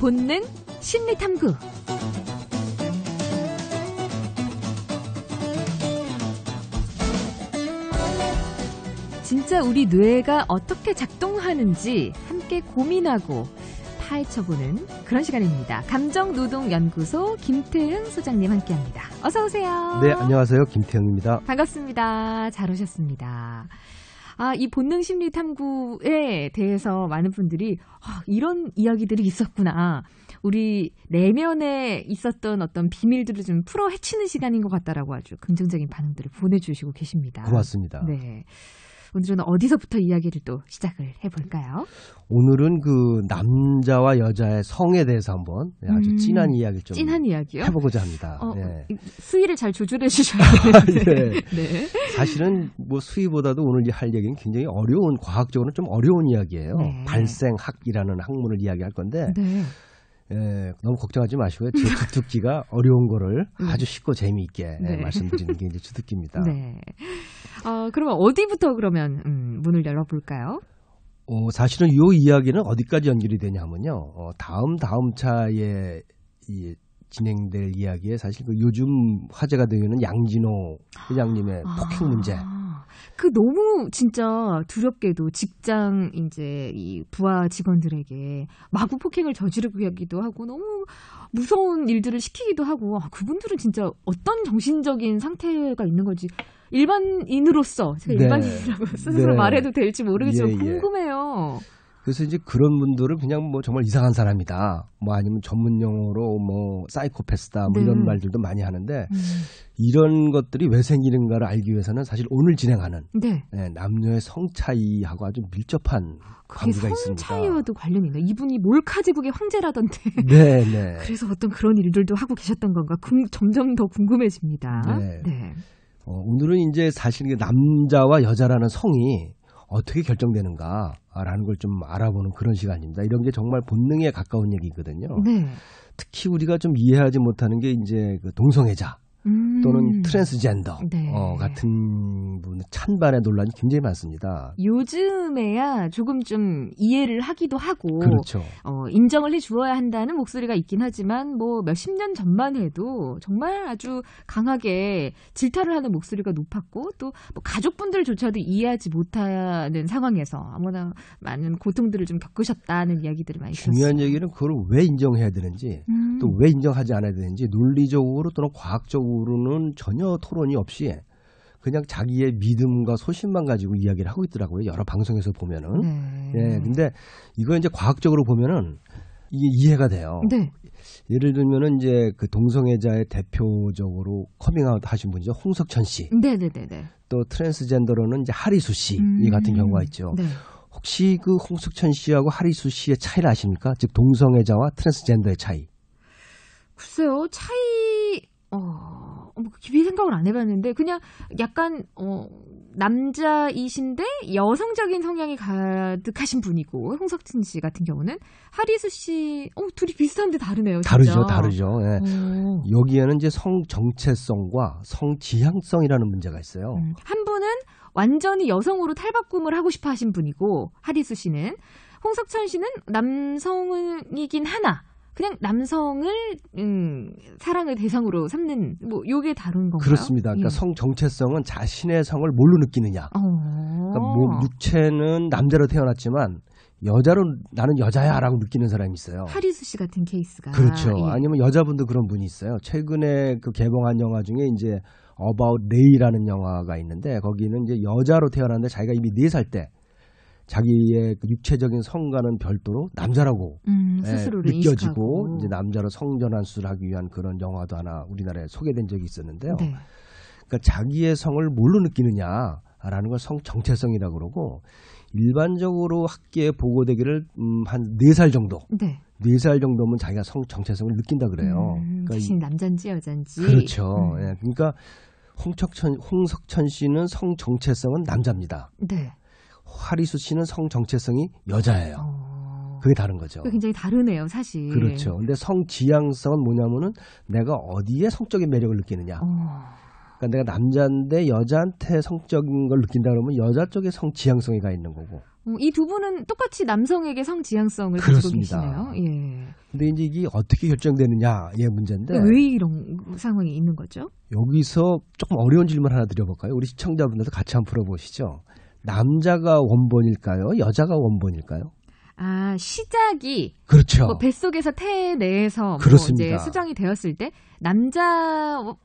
본능 심리탐구. 진짜 우리 뇌가 어떻게 작동하는지 함께 고민하고 파헤쳐보는 그런 시간입니다. 감정노동연구소 김태흥 소장님 함께합니다. 어서 오세요. 네, 안녕하세요. 김태흥입니다. 반갑습니다. 잘 오셨습니다. 이 본능 심리 탐구에 대해서 많은 분들이 이런 이야기들이 있었구나. 우리 내면에 있었던 어떤 비밀들을 좀 풀어 헤치는 시간인 것 같다라고 아주 긍정적인 반응들을 보내주시고 계십니다. 고맙습니다. 네. 오늘은 어디서부터 이야기를 또 시작을 해볼까요? 오늘은 그 남자와 여자의 성에 대해서 한번 아주 진한 이야기를 좀 찐한 이야기요? 해보고자 합니다. 네. 수위를 잘 조절해 주셔야 되는데. 네. 사실은 뭐 수위보다도 오늘 할 얘기는 굉장히 어려운, 과학적으로는 좀 어려운 이야기예요. 네. 발생학이라는 학문을 이야기할 건데 네. 너무 걱정하지 마시고요. 제 주특기가 어려운 거를 아주 쉽고 재미있게 말씀드리는 게 이제 주특기입니다. 네. 그러면 어디부터 그러면 문을 열어볼까요? 사실은 이 이야기는 어디까지 연결이 되냐면요. 다음 차에 진행될 이야기에 사실 그 요즘 화제가 되고 있는 양진호 회장님의 폭행 문제. 그 너무 진짜 두렵게도 직장 이제 이 부하 직원들에게 마구 폭행을 저지르기도 하고 너무 무서운 일들을 시키기도 하고 그분들은 진짜 어떤 정신적인 상태가 있는 건지 일반인으로서 제가 일반인이라고 스스로 말해도 될지 모르겠지만 궁금해요. 그래서 이제 그런 분들은 그냥 뭐 정말 이상한 사람이다. 뭐 아니면 전문 용어로 뭐 사이코패스다. 뭐 이런 말들도 많이 하는데 이런 것들이 왜 생기는가를 알기 위해서는 사실 오늘 진행하는 남녀의 성 차이하고 아주 밀접한 관계가 있습니다. 성 차이와도 관련이 있나요? 이분이 몰카제국의 황제라던데. 네. 그래서 어떤 그런 일들도 하고 계셨던 건가? 점점 더 궁금해집니다. 네. 오늘은 이제 사실 남자와 여자라는 성이 어떻게 결정되는가라는 걸 좀 알아보는 그런 시간입니다. 이런 게 정말 본능에 가까운 얘기거든요. 네. 특히 우리가 좀 이해하지 못하는 게 이제 그 동성애자 또는 트랜스젠더 같은 분 찬반의 논란이 굉장히 많습니다. 요즘에야 조금 좀 이해를 하기도 하고 그렇죠. 인정을 해주어야 한다는 목소리가 있긴 하지만 뭐 몇십 년 전만 해도 정말 아주 강하게 질타를 하는 목소리가 높았고 또 뭐 가족분들조차도 이해하지 못하는 상황에서 아무나 많은 고통들을 좀 겪으셨다는 이야기들을 많이 들었어요. 중요한 얘기는 그걸 왜 인정해야 되는지 또 왜 인정하지 않아야 되는지 논리적으로 또는 과학적으로는 전혀 토론이 없이 그냥 자기의 믿음과 소신만 가지고 이야기를 하고 있더라고요. 여러 방송에서 보면은. 근데 이거 이제 과학적으로 보면은 이게 이해가 돼요. 네. 예를 들면은 이제 그 동성애자의 대표적으로 커밍아웃 하신 분이죠. 홍석천 씨. 네네네. 또 트랜스젠더로는 이제 하리수 씨 같은 경우가 있죠. 네. 혹시 그 홍석천 씨하고 하리수 씨의 차이를 아십니까? 즉 동성애자와 트랜스젠더의 차이. 글쎄요. 깊이 생각을 안 해봤는데 그냥 약간 남자이신데 여성적인 성향이 가득하신 분이고 홍석천 씨 같은 경우는 하리수 씨 둘이 비슷한데 다르네요. 진짜. 다르죠. 네. 여기에는 이제 성 정체성과 성 지향성이라는 문제가 있어요. 한 분은 완전히 여성으로 탈바꿈을 하고 싶어 하신 분이고 하리수 씨는 홍석천 씨는 남성이긴 하나 그냥 남성을 사랑의 대상으로 삼는 뭐 요게 다른 건가요? 그렇습니다. 그러니까 성 정체성은 자신의 성을 뭘로 느끼느냐. 그러니까 뭐 육체는 남자로 태어났지만 여자로 나는 여자야라고 느끼는 사람이 있어요. 하리수 씨 같은 케이스가. 그렇죠. 아니면 여자분도 그런 분이 있어요. 최근에 그 개봉한 영화 중에 이제 About Ray라는 영화가 있는데 거기는 이제 여자로 태어났는데 자기가 이미 4살 때 자기의 그 육체적인 성과는 별도로 남자라고 스스로를 느껴지고 인식하고. 이제 남자로 성전환 수술을 하기 위한 그런 영화도 하나 우리나라에 소개된 적이 있었는데요. 네. 그러니까 자기의 성을 뭘로 느끼느냐라는 걸 성 정체성이라고 그러고 일반적으로 학계에 보고되기를 한 4살 정도. 네. 4살 정도면 자기가 성 정체성을 느낀다 그래요. 그러니까 자신이 남잔지 여잔지. 그렇죠. 그러니까 홍석천 씨는 성 정체성은 남자입니다. 네. 하리수 씨는 성 정체성이 여자예요. 그게 다른 거죠. 굉장히 다르네요, 사실. 그렇죠. 근데 성 지향성은 뭐냐면은 내가 어디에 성적인 매력을 느끼느냐. 그러니까 내가 남자인데 여자한테 성적인 걸 느낀다 그러면 여자 쪽에 성 지향성이 가 있는 거고. 이 두 분은 똑같이 남성에게 성 지향성을 그렇습니다. 가지고 계시네요. 예. 근데 이제 이게 어떻게 결정되느냐의 문제인데 왜 이런 상황이 있는 거죠? 여기서 조금 어려운 질문 하나 드려볼까요? 우리 시청자분들도 같이 한번 풀어보시죠. 남자가 원본일까요? 여자가 원본일까요? 아, 시작이 그렇죠. 뭐 뱃속에서 태에 내에서 뭐 이제 수정이 되었을 때 남자였는데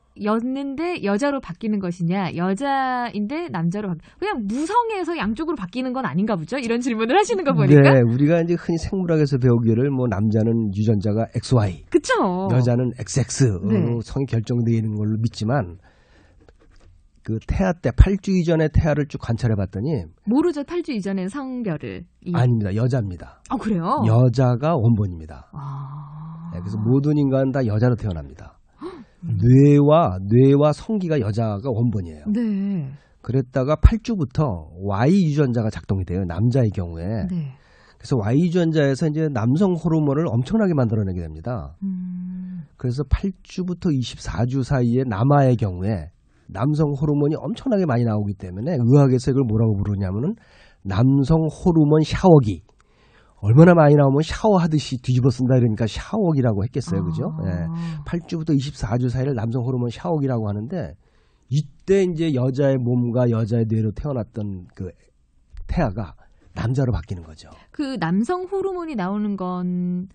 여자로 바뀌는 것이냐, 여자인데 남자로 그냥 무성에서 양쪽으로 바뀌는 건 아닌가 보죠? 이런 질문을 하시는 거 보니까. 네, 우리가 이제 흔히 생물학에서 배우기를 뭐 남자는 유전자가 XY, 그쵸? 여자는 XX로 네. 성이 결정되어 있는 걸로 믿지만 그 태아 때 8주 이전의 태아를 쭉 관찰해 봤더니 모르죠. 8주 이전엔 성별을. 아닙니다. 여자입니다. 아, 그래요? 여자가 원본입니다. 아... 네, 그래서 모든 인간은 다 여자로 태어납니다. 뇌와 성기가 여자가 원본이에요. 네. 그랬다가 8주부터 Y 유전자가 작동이 돼요. 남자의 경우에. 네. 그래서 Y 유전자에서 이제 남성 호르몬을 엄청나게 만들어내게 됩니다. 그래서 8주부터 24주 사이에 남아의 경우에 남성 호르몬이 엄청나게 많이 나오기 때문에 의학에서 이걸 뭐라고 부르냐면은 남성 호르몬 샤워기. 얼마나 많이 나오면 샤워하듯이 뒤집어 쓴다 이러니까 샤워기라고 했겠어요. 그죠? 네. 8주부터 24주 사이를 남성 호르몬 샤워기라고 하는데 이때 이제 여자의 몸과 여자의 뇌로 태어났던 그 태아가 남자로 바뀌는 거죠. 그 남성 호르몬이 나오는 건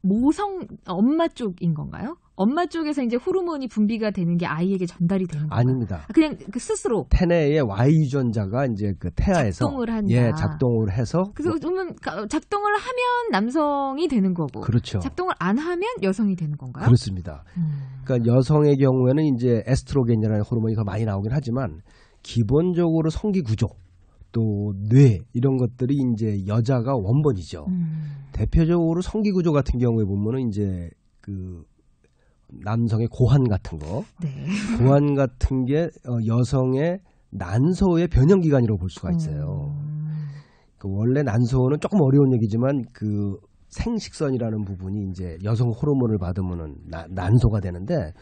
모성 엄마 쪽인 건가요? 엄마 쪽에서 이제 호르몬이 분비가 되는 게 아이에게 전달이 되는 건가요? 아닙니다. 그냥 그 스스로 태내의 Y 유전자가 이제 그 태아에서 작동을 한다. 예, 작동을 해서 그래서 그러면 작동을 하면 남성이 되는 거고, 그렇죠. 작동을 안 하면 여성이 되는 건가요? 그렇습니다. 그러니까 여성의 경우에는 이제 에스트로겐이라는 호르몬이 더 많이 나오긴 하지만 기본적으로 성기 구조 또 뇌 이런 것들이 이제 여자가 원본이죠. 대표적으로 성기 구조 같은 경우에 보면은 이제 그 남성의 고환 같은 거, 네. 고환 같은 게 여성의 난소의 변형 기관이라고 볼 수가 있어요. 그 원래 난소는 조금 어려운 얘기지만 그 생식선이라는 부분이 이제 여성 호르몬을 받으면은 난소가 되는데,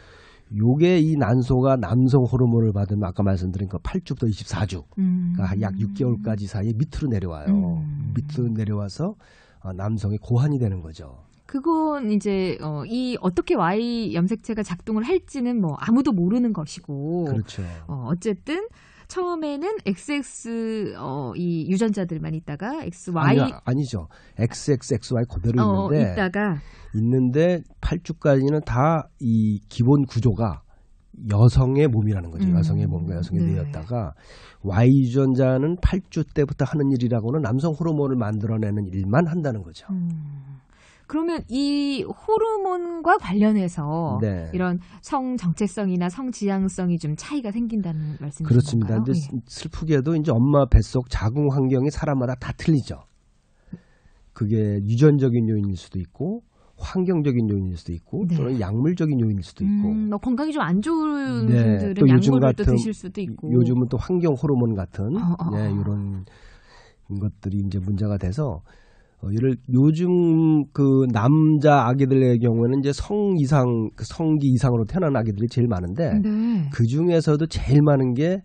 요게 이 난소가 남성 호르몬을 받으면 아까 말씀드린 그 8주부터 24주, 그러니까 약 6개월까지 사이에 밑으로 내려와요. 밑으로 내려와서 남성의 고환이 되는 거죠. 그건 이제 이 어떻게 Y 염색체가 작동을 할지는 뭐 아무도 모르는 것이고, 그렇죠. 어쨌든 처음에는 XX 이 유전자들만 있다가 XY 아니죠. XXXY 그대로 있는데 8주까지는 다 이 기본 구조가 여성의 몸이라는 거죠. 여성의 몸과 여성의 뇌였다가 Y 유전자는 8주 때부터 하는 일이라고는 남성 호르몬을 만들어내는 일만 한다는 거죠. 그러면 이 호르몬과 관련해서 네. 이런 성 정체성이나 성 지향성이 좀 차이가 생긴다는 말씀이신 그렇습니다. 건가요? 근데 슬프게도 이제 엄마 뱃속 자궁 환경이 사람마다 다 틀리죠. 그게 유전적인 요인일 수도 있고 환경적인 요인일 수도 있고 네. 또는 약물적인 요인일 수도 있고 건강이 좀 안 좋은 네. 분들은 또 요즘 약물을 같은 또 드실 수도 있고 요즘은 또 환경 호르몬 같은 네, 이런 것들이 이제 문제가 돼서 요즘 그 남자 아기들의 경우에는 이제 성기 이상으로 태어난 아기들이 제일 많은데 네. 그 중에서도 제일 많은 게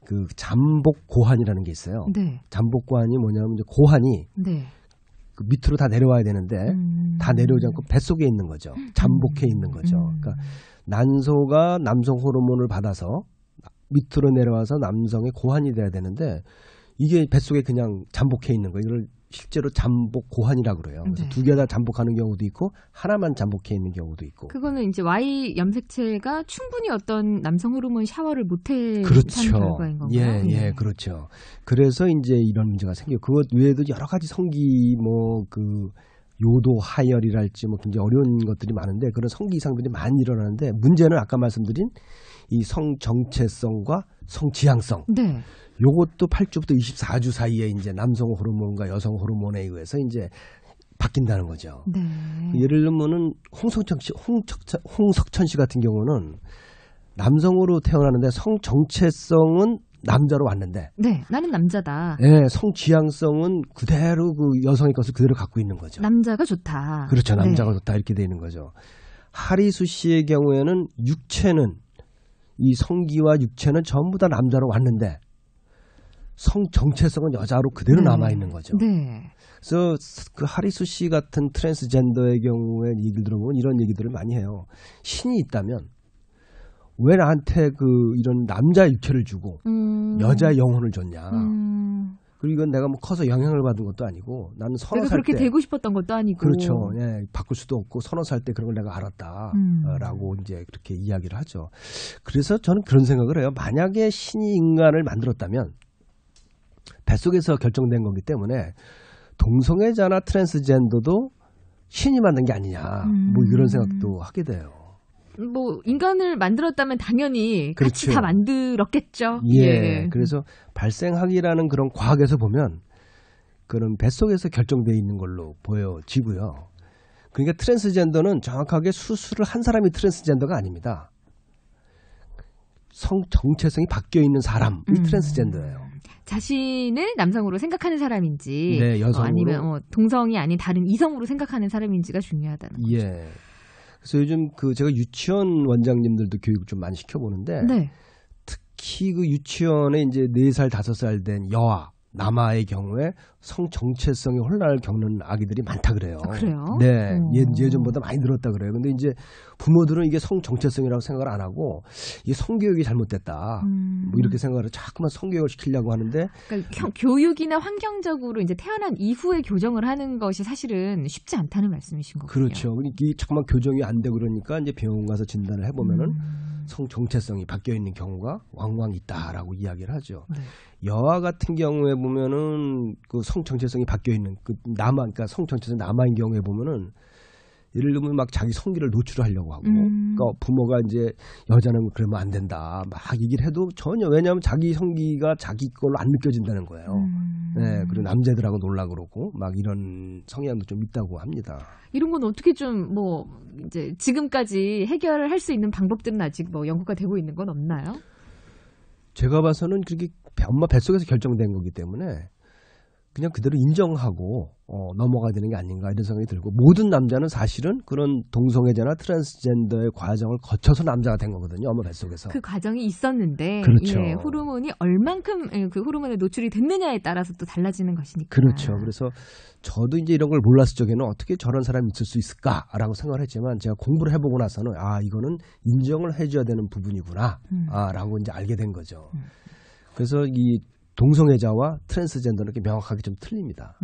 그 잠복 고환이라는 게 있어요. 네. 잠복 고환이 뭐냐면 이제 고환이 네. 그 밑으로 다 내려와야 되는데 다 내려오지 않고 뱃속에 있는 거죠. 잠복해 있는 거죠. 그러니까 난소가 남성 호르몬을 받아서 밑으로 내려와서 남성의 고환이 돼야 되는데 이게 뱃속에 그냥 잠복해 있는 거예요. 이걸 실제로 잠복 고환이라고 그래요. 그래서 네. 두 개 다 잠복하는 경우도 있고 하나만 잠복해 있는 경우도 있고. 그거는 이제 Y 염색체가 충분히 어떤 남성 호르몬 샤워를 못해 그렇죠. 한 결과인 건가요? 예, 그렇죠. 그래서 이제 이런 문제가 생겨요. 그것 외에도 여러 가지 성기 뭐 그 요도 하열이랄지 뭐 굉장히 어려운 것들이 많은데 그런 성기 이상들이 많이 일어나는데 문제는 아까 말씀드린 이 성 정체성과 성 지향성. 네. 요것도 8주부터 24주 사이에 이제 남성 호르몬과 여성 호르몬에 의해서 이제 바뀐다는 거죠. 네. 예를 들면은 홍석천 씨 같은 경우는 남성으로 태어나는데 성 정체성은 남자로 왔는데, 네, 나는 남자다. 네, 성 지향성은 그대로 그 여성의 것을 그대로 갖고 있는 거죠. 남자가 좋다. 그렇죠, 남자가 네. 좋다 이렇게 되는 거죠. 하리수 씨의 경우에는 육체는 이 성기와 육체는 전부 다 남자로 왔는데 성 정체성은 여자로 그대로 네. 남아 있는 거죠. 네. 그래서 그 하리수 씨 같은 트랜스젠더의 경우에 얘기를 들어보면 이런 얘기들을 많이 해요. 신이 있다면 왜 나한테 이런 남자 육체를 주고 여자 영혼을 줬냐. 그리고 이건 내가 뭐 커서 영향을 받은 것도 아니고 나는 서너 내가 살 그렇게 때 되고 싶었던 것도 아니고. 그렇죠. 예, 바꿀 수도 없고 서너 살 때 그런 걸 내가 알았다라고 이제 그렇게 이야기를 하죠. 그래서 저는 그런 생각을 해요. 만약에 신이 인간을 만들었다면 뱃속에서 결정된 거기 때문에 동성애자나 트랜스젠더도 신이 만든 게 아니냐. 뭐 이런 생각도 하게 돼요. 뭐 인간을 만들었다면 당연히 같이 그렇죠. 다 만들었겠죠. 예. 그래서 발생학이라는 그런 과학에서 보면 그런 뱃속에서 결정되어 있는 걸로 보여지고요. 그러니까 트랜스젠더는 정확하게 수술을 한 사람이 트랜스젠더가 아닙니다. 성 정체성이 바뀌어 있는 사람이 트랜스젠더예요. 자신을 남성으로 생각하는 사람인지 네, 여성으로. 아니면 동성이 아닌 다른 이성으로 생각하는 사람인지가 중요하다는 거죠. 예. 그래서 요즘 제가 유치원 원장님들도 교육을 좀 많이 시켜보는데 네. 특히 그 유치원에 이제 4살, 5살 된 여아, 남아의 경우에 성 정체성의 혼란을 겪는 아기들이 많다 그래요. 아, 그래요? 네, 예전보다 많이 늘었다 그래요. 근데 이제 부모들은 이게 성 정체성이라고 생각을 안 하고 이게 성교육이 잘못됐다. 뭐 이렇게 생각을 해서 자꾸만 성교육을 시키려고 하는데 그러니까 교육이나 환경적으로 이제 태어난 이후에 교정을 하는 것이 사실은 쉽지 않다는 말씀이신 거군요. 그렇죠. 이게 자꾸만 교정이 안 되고 그러니까 이제 병원 가서 진단을 해보면은 성 정체성이 바뀌어 있는 경우가 왕왕 있다라고 이야기를 하죠. 네. 여아 같은 경우에 보면은 그 성 정체성이 바뀌어 있는 그러니까 성 정체성 남아인 경우에 보면은 예를 들면 막 자기 성기를 노출하려고 하고, 그러니까 부모가 이제 여자는 그러면 안 된다 막 얘기를 해도 전혀 왜냐하면 자기 성기가 자기 걸로 안 느껴진다는 거예요. 네, 그리고 남자들하고 놀라 그러고 막 이런 성향도 좀 있다고 합니다. 이런 건 어떻게 좀 뭐 이제 지금까지 해결을 할 수 있는 방법들은 아직 뭐 연구가 되고 있는 건 없나요? 제가 봐서는 그게 엄마 뱃속에서 결정된 거기 때문에 그냥 그대로 인정하고 넘어가야 되는 게 아닌가 이런 생각이 들고 모든 남자는 사실은 그런 동성애자나 트랜스젠더의 과정을 거쳐서 남자가 된 거거든요. 엄마 뱃속에서. 그 과정이 있었는데 그렇죠. 예, 호르몬이 얼만큼 그 호르몬에 노출이 됐느냐에 따라서 또 달라지는 것이니까. 그렇죠. 그래서 저도 이제 이런 걸 몰랐을 적에는 어떻게 저런 사람이 있을 수 있을까라고 생각을 했지만 제가 공부를 해보고 나서는 이거는 인정을 해줘야 되는 부분이구나 라고 이제 알게 된 거죠. 그래서 이 동성애자와 트랜스젠더는 이렇게 명확하게 좀 틀립니다.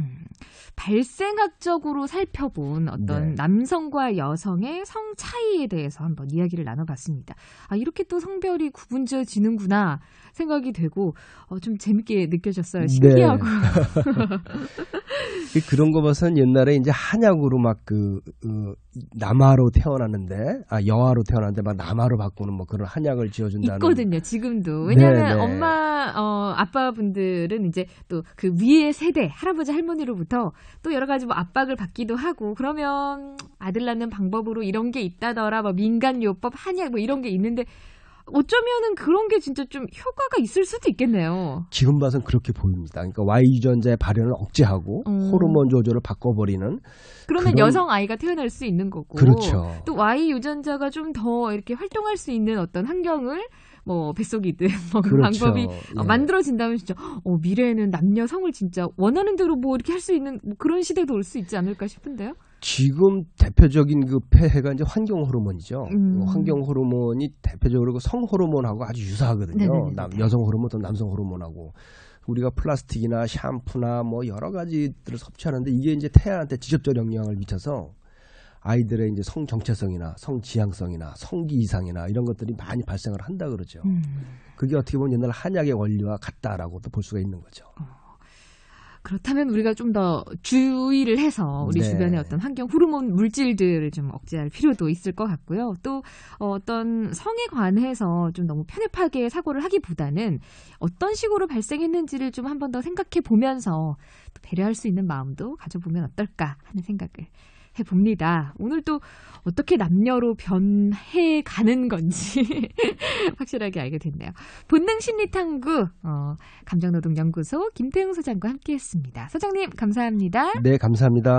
발생학적으로 살펴본 어떤 네. 남성과 여성의 성 차이에 대해서 한번 이야기를 나눠봤습니다. 이렇게 또 성별이 구분지어지는구나 생각이 되고 좀 재밌게 느껴졌어요. 신기하고. 네. 그런 거 봐서는 옛날에 이제 한약으로 막 남아로 태어났는데 여아로 태어났는데 막 남아로 바꾸는 뭐 그런 한약을 지어준다는. 있거든요. 지금도. 왜냐하면 네. 엄마 아빠분들은 이제 또 그 위의 세대 할아버지 할머니로부터 또 여러 가지 뭐 압박을 받기도 하고 그러면 아들 낳는 방법으로 이런 게 있다더라 뭐 민간요법 한약 뭐 이런 게 있는데 어쩌면은 그런 게 진짜 좀 효과가 있을 수도 있겠네요. 지금 봐서는 그렇게 보입니다. 그러니까 Y 유전자의 발현을 억제하고 호르몬 조절을 바꿔버리는. 그러면 여성 아이가 태어날 수 있는 거고. 그렇죠. 또 Y 유전자가 좀 더 이렇게 활동할 수 있는 어떤 환경을 뭐 뱃속이든 뭐 그렇죠. 방법이 예. 만들어진다면 진짜 미래에는 남녀 성을 진짜 원하는 대로 뭐 이렇게 할 수 있는 뭐 그런 시대도 올 수 있지 않을까 싶은데요. 지금 대표적인 그 폐해가 이제 환경 호르몬이죠. 환경 호르몬이 대표적으로 성 호르몬하고 아주 유사하거든요. 여성 호르몬 또 남성 호르몬하고 우리가 플라스틱이나 샴푸나 뭐 여러 가지들을 섭취하는데 이게 이제 태아한테 직접적 영향을 미쳐서 아이들의 이제 성 정체성이나 성 지향성이나 성기 이상이나 이런 것들이 많이 발생을 한다 그러죠. 그게 어떻게 보면 옛날 한약의 원리와 같다라고도 볼 수가 있는 거죠. 그렇다면 우리가 좀 더 주의를 해서 우리 네. 주변의 어떤 환경 호르몬 물질들을 좀 억제할 필요도 있을 것 같고요. 또 어떤 성에 관해서 좀 너무 편협하게 사고를 하기보다는 어떤 식으로 발생했는지를 좀 한 번 더 생각해 보면서 또 배려할 수 있는 마음도 가져보면 어떨까 하는 생각을 해봅니다. 오늘 또 어떻게 남녀로 변해가는 건지 확실하게 알게 됐네요. 본능심리탐구 감정노동연구소 김태웅 소장과 함께했습니다. 소장님 감사합니다. 네, 감사합니다.